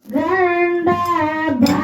ಗಂಡ ಬಾ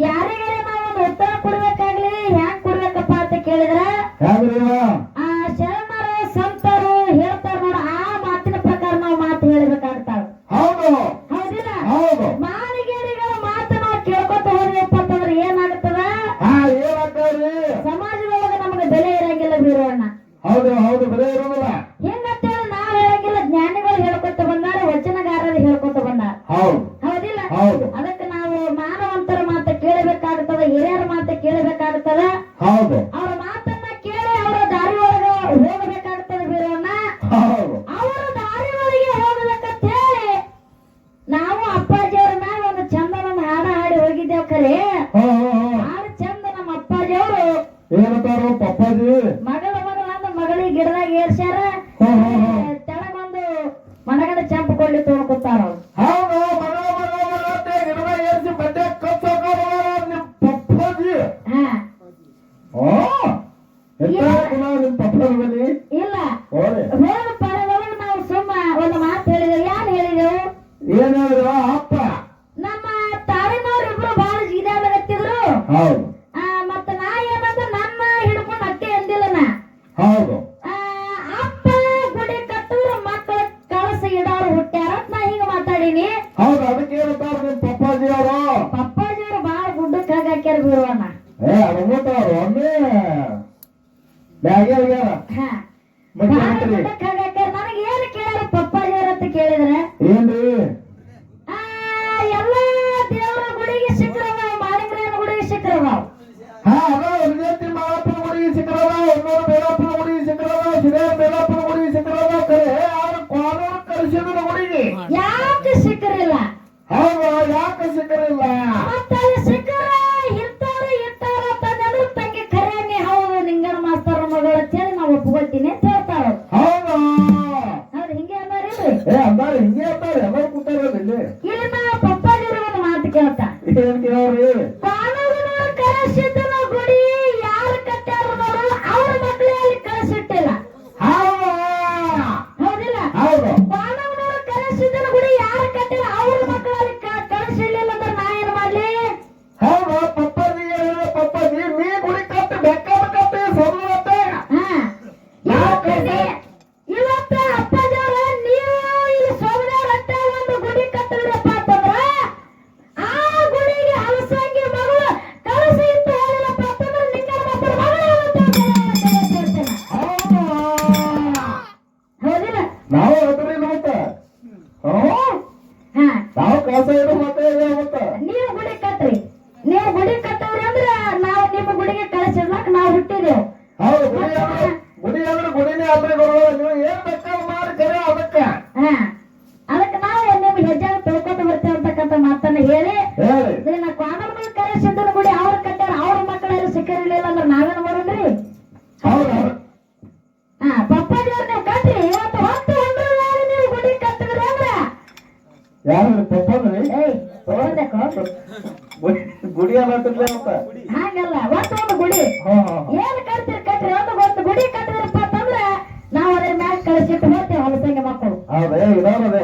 ಯಾರಿಗಾರ ನಾವು ಉತ್ತರ ಕೊಡ್ಬೇಕಾಗ್ಲಿ ಸಮಾಜದೊಳಗೆ ನಮಗೆ ಬೆಲೆ ಇರಂಗಿಲ್ಲ ಬೀರೋಣ. ಹೌದು ಹೌದು, ಬೆಲೆ ಇರೋದಿಲ್ಲ. ಹಿಂಗಂತೇಳಿ ನಾವ್ ಹೇಳಂಗಿಲ್ಲ, ಜ್ಞಾನಿಗಳು ಹೇಳ್ಕೊತ ಬಂದಾರ, ವಚನಗಾರರು ಹೇಳ್ಕೊತ ಬಂದಾರ. ಹೌದು ಹೌದಿಲ್ಲ? ಹೌದು. ಅದಕ್ಕೆ ನಾವು ಮಾನವಂತರ ಮಾತು ಕೇಳಬೇಕಾಗ್ತದ, ಹಿರಿಯರ ಮಾತು ಕೇಳಬೇಕಾಗ್ತದ. ಹೌದು. ಅವ್ರ ಮಾತನ್ನ ಕೇಳಿ ಅವರ ದಾರಿ ಒಳಗೆ ಹೋಗಬೇಕಾಗ್ತದೆ ಬೀರೋಣ. ಹೌದು. ಅವರ ದಾರಿ ಒಳಗೆ ಹೋಗ್ಬೇಕಂತ ಹೇಳಿ ನಾವು ಅಪ್ಪಾಜಿಯವ್ರ ಮ್ಯಾಗ ಒಂದು ಚಂದನ ಹಾಡ ಹಾಡಿ ಹೋಗಿದ್ದೇವ್. ಖರೆ ಹಾಡು ಚಂದ. ನಮ್ಮ ಅಪ್ಪಾಜಿಯವರು ಏನಂತಾರು ಪಪ್ಪಾಜಿ? ಮಗಳ ಮಗಳಿಗೆ ಗಿಡದಾಗ ಏರ್ಸ್ಯಾರ, ತೆಳಗೊಂದು ಮನಗಂಡ ಚಂಪ ಕೊಳ್ಳಿ ತೊಳ್ಕೊತಾರ. ಹೌದು, ಗಿಡದಾಗ ಏರ್ಸಿ ಬಡ್ಡೆ ಕಚ್ಚೋಕಾರ ನಿಮ್ ಪಪ್ಪಾಜಿ. ನಿಮ್ ಪಪ್ಪಾಜಿ ಇಲ್ಲ ಹೋದ ಪರದೊಳಗೆ ನಾವು ಸುಮ್ಮ ಒಂದು ಮಾತು ಹೇಳಿದೆವು. ಯಾರು ಹೇಳಿದೆವು? ಏನ್ ಹೇಳಿದ್ರು? ಅಪ್ಪ ನಮ್ಮ ತಾಯಿನವ್ರು ಇಬ್ರು ಬಹಳ ಜಿದಾಡಗತ್ತಿದ್ರು. ಹೌದು. ಮತ್ತ ನಾ ಏನಂದ್ರೆ ನನ್ನ ಹಿಡ್ಕೊಂಡು ಅಟ್ಟೆ ಅಂದಿಲ್ಲ ನಾ. ಹೌದು. ಅಪ್ಪ ಗುಡಿ ಕಟ್ಟೂರು ಮಕ್ಕಳ ಕಳಸ ಇಡೋರು ಹುಟ್ಟ್ಯಾರ ನಾ ಹಿಂಗ ಮಾತಾಡೀನಿ. ಹೌದು. ಅದಕ್ಕೆ ಹೇಳ್ತಾರ ನಿಮ್ ಪಪ್ಪಾಜಿ ಅವರು. ಪಪ್ಪಾಜಿಯವರು ಬಾಳ ಗುಡ್ಡಕ್ಕೆ ಹಾಗಾಕ್ಯಾರ ಬೀರುವಣ್ಣ. ಅನ್ಬಿಟ್ಟವ್ರು ಒಮ್ಮೆ ಬ್ಯಾಗೆ ಹೋಗ್ಯಾರ. ಗುಡ್ಡಕ್ಕೆ ಹಾಗಾಕ್ಯಾರ. ನನಗೆ ಏನು ಕೇಳ್ಯಾರ ಪಪ್ಪಾಜಿಯವ್ರ ಅಂತ ಕೇಳಿದ್ರೆ, ಏನ್ರಿ ಎಲ್ಲ ದೇವರ ಗುಡಿಗೆ ಸಿಕ್ಕರವ, ಮಾಳಿಂಗ್ರಾಯನ ಗುಡಿಗೆ ಸಿಕ್ಕರವ. ಮಾಳಪ್ಪನ ಗುಡಿಗೆ ಸಿಕ್ಕರವ, ಒನ್ನೂರು ಬೇಲಪ್ಪನ ಗುಡಿಗೆ ಸಿಕ್ಕರವ, ಸಿದ್ದೇಶ್ವರ ಬೇಲಪ್ಪನ ಗುಡಿಗೆ ಸಿಕ್ಕರವ. ಕರೆ ಅವ್ರು ಕಾನೂನು ಕಲಿಸಿದ್ರು ಗುಡಿಗೆ. ಯಾಕೆ ಸಿಕ್ಕರಿಲ್ಲ? ಹೌದು, ಯಾಕೆ ಸಿಕ್ಕರಿಲ್ಲ? ಮತ್ತೆ ಸಿಕ್ಕರ ಇರ್ತಾರೆ ಇರ್ತಾರ ತಂದ್ರೆ ತಂಗಿ ಖರೆ ನೀ ಹೌದು ನಿಂಗಣ ಮಾಸ್ತರ ಮಗಳು ಅಂತೇಳಿ ನಾವು ಒಪ್ಕೊಳ್ತೀನಿ ಅಂತ ಹೇಳ್ತಾರ. ಹೌದು. ಅವ್ರು ಹಿಂಗೆ ಅಂದಾರಿಲ್ರಿ? ಅಂದಾರ ಹಿಂಗೆ ಅಂತಾರೆ. ಎಲ್ಲರೂ ಕೂತಾರಲ್ಲಿ ಇಲ್ಲಿ ನಾವು ಪಪ್ಪಾಜಿಯವ್ರಿಗೆ ಒಂದು ಮಾತು ಕೇಳ್ತಾ. ಏನ್ ಕೇಳ್ರಿ? ಕಾನೂನು ಕಳಿಸಿದ್ದನ ಗುಡಿ ಯಾರು ಕಟ್ಟಾರ ನೋಡಲ್ಲ, ಅವ್ರ ಮಕ್ಕಳೇ ಅಲ್ಲಿ ಕಳಿಸಿಟ್ಟಿಲ್ಲ. ಹೌದಿಲ್ಲ? ಹೌದು. ಕಾನೂನು ಕಳಿಸಿದ್ದನ ಗುಡಿ ಯಾರು ಕಟ್ಟಿಲ್ಲ, ಅವ್ರ ಮಕ್ಕಳಲ್ಲಿ ಕಳಿಸಿರ್ಲಿಲ್ಲ ಅಂದ್ರೆ ನಾ ಏನ್ ಮಾಡ್ಲಿ? ಹೌದು. ಪಪ್ಪಾಜಿ ಪಪ್ಪಾಜಿ ನೀ ಗುಡಿ ಕಟ್ಟಿ ಬೇಕಾದ ಕಟ್ಟಿ ಸೋದರತ್ತೆ. ಇವತ್ತ ಅಪ್ಪಾಜವ್ರ ನೀವು ಇಲ್ಲಿ ಸೋಮನವ್ರ ಅಟ್ಟ ಒಂದು ಗುಡಿ ಕಟ್ಟಿದ್ರಪ್ಪ ಅಂತಂದ್ರ ಆ ಗುಡಿಗೆ ಹಲಸಂಗಿ ಮಗಳು ಕಳಸಿ ಇತ್ತು ಹೇಳಿಲ್ಲಪ್ಪ ಅಂತಂದ್ರೆ ನಿಂಗನ ಮಕ್ಕಳ ಮಗಳು ಹೌದಿಲ್ಲ? ನಾವು ಅದ್ರಿ ನೋಡ್ತ ನಾವು ಕಳಸ ಇಡು ಮತ್ತೆ ನೀವು ಗುಡಿ ಕಟ್ಟ್ರಿ. ನೀವು ಗುಡಿ ಕಟ್ಟವ್ರಿ ಅಂದ್ರೆ ನಾವು ನಿಮ್ಮ ಗುಡಿಗೆ ಕಳಿಸಿದ್ಲಾಕ ನಾವು ಹುಟ್ಟಿದೆವು. ಹೌದು. ಗುಡಿ ಅಂದ್ರೆ ಗುಡಿನೇ ಅಲ್ರಿ ಗುರು. ನೀವು ಏನ್ ಬೇಕಾದ್ರೂ ಮಾಡಿ ಕರೆ ಅದಕ್ಕ. ಅದಕ್ಕೆ ನಾವು ನಿಮ್ಗೆ ಹೆಜ್ಜೆ ತಿಳ್ಕೊತ ಬರ್ತೇವೆ ಅಂತಕ್ಕಂಥ ಮಾತನ್ನ ಹೇಳಿ ನಾ ಕಾನೂನು ಕರೆಸಿದ್ದನ ಗುಡಿ ಅವ್ರ ಕಟ್ಟಾರ, ಅವ್ರ ಮಕ್ಕಳೆಲ್ಲ ಸಿಕ್ಕರಿರ್ಲಿಲ್ಲ ಅಂದ್ರೆ ನಾವೇನು ಮಾಡೋಣ್ರಿ? ಪಪ್ಪಾಜಿಯವ್ರು ನೀವು ಕಟ್ಟಿ ಇವತ್ತು ಹೊತ್ತು ಹೊಂದ್ರದಾಗ ನೀವು ಗುಡಿ ಕಟ್ಟಿದ್ರಿ ಅಂದ್ರೆ ಯಾರು ಪಪ್ಪಾದ್ರಿ? ಗುಡಿ ಅನ್ನತ್ತಿರ್ಲಿ ಅಂತ ಹಾಗಲ್ಲ. ಒಂದು ಗುಡಿ ಏನ್ ಕಟ್ತೀರಿ ಕಟ್ಟ್ರಿ, ಒಂದು ಗುಡಿ ಕಟ್ಟಿದ್ರಪ್ಪ ಅಂತಂದ್ರೆ ನಾವು ಅದ್ರ ಮ್ಯಾಗ ಕಳಿಸಿಟ್ಟು ಹೋಗ್ತೇವೆ ಹಲಸಂಗಿ ಮಕ್ಕಳು. ಹೌದೇ ಇದಾರದೇ